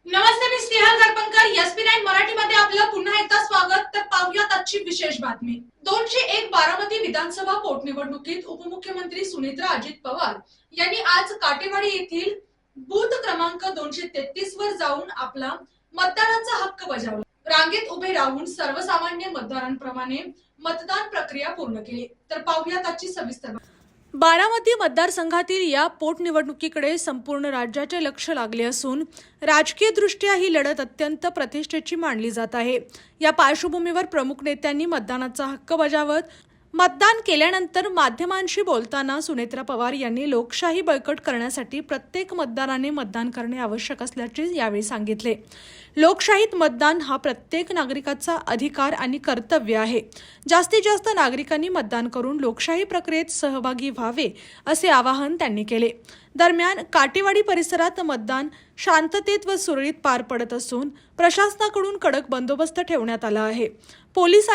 नमस्ते, मी Snehal दर्पणकर. SP9 मराठीमध्ये आपलं पुन्हा एकदा स्वागत. तर पाहूयात आजची विशेष बातमी. 201 बारामती विधानसभा पोटनिवडणुकीत उपमुख्यमंत्री सुनेत्रा अजित पवार यांनी आज काटेवाडी येथील बूथ क्रमांक 233 वर जाऊन आपला मतदानाचा हक्क बजावला. रांगेत उभे राहून सर्वसामान्य मतदारांप्रमाणे मतदान प्रक्रिया पूर्ण केली. तर पाहूयात आजची सविस्तर. बारामती मतदारसंघातील या पोटनिवडणुकीकडे संपूर्ण राज्याचे लक्ष लागले असून राजकीयदृष्ट्या ही लढत अत्यंत प्रतिष्ठेची मानली जात आहे. या पार्श्वभूमीवर प्रमुख नेत्यांनी मतदानाचा हक्क बजावत मतदान केल्यानंतर माध्यमांशी बोलताना सुनेत्रा पवार यांनी लोकशाही बळकट करण्यासाठी प्रत्येक मतदाराने मतदान करणे आवश्यक असल्याचे यावेळी सांगितले. लोकशाहीत मतदान हा प्रत्येक नागरिकाचा अधिकार आणि कर्तव्य आहे. जास्तीत जास्त नागरिकांनी मतदान करून लोकशाही प्रक्रियेत सहभागी व्हावे असे आवाहन त्यांनी केले. दरम्यान काटेवाडी परिसरात मतदान शांततेत व सुरळीत पार पडत असून प्रशासनाकडून कडक बंदोबस्त ठेवण्यात आला आहे. पोलीस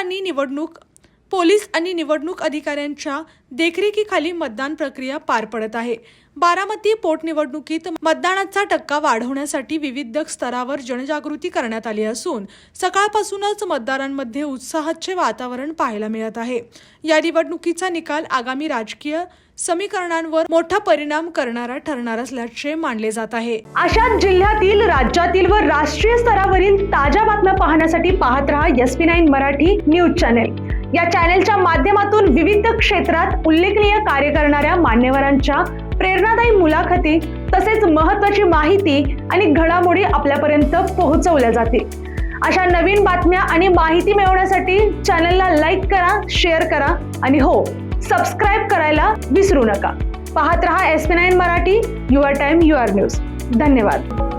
आणि निवडणूक अधिकाऱ्यांच्या देखरेखीखाली मतदान प्रक्रिया पार पडत आहे. बारामती पोटनिवडणुकीत मतदानाचा टक्का वाढवण्यासाठी विविध स्तरावर जनजागृती करण्यात आली असून सकाळपासूनच मतदारांमध्ये उत्साहाचे वातावरण पाहायला मिळत आहे. या निवडणुकीचा निकाल आगामी राजकीय समीकरणांवर मोठा परिणाम करणारा ठरणार असल्याचे मानले जात आहे. अशाच जिल्ह्यातील, राज्यातील व राष्ट्रीय स्तरावरील ताज्या बातम्या पाहण्यासाठी पाहत रहा SP9 मराठी न्यूज चॅनेल. या चॅनेलच्या माध्यमातून विविध क्षेत्रात उल्लेखनीय कार्य करणाऱ्या मान्यवरांच्या प्रेरणादायी मुलाखती तसेच महत्त्वाची माहिती आणि घडामोडी आपल्यापर्यंत पोहोचवल्या जातील. अशा नवीन बातम्या आणि माहिती मिळवण्यासाठी चॅनलला लाईक करा, शेअर करा आणि हो, सबस्क्राईब करायला विसरू नका. पाहत रहा SP9 Marathi, your time your news. धन्यवाद.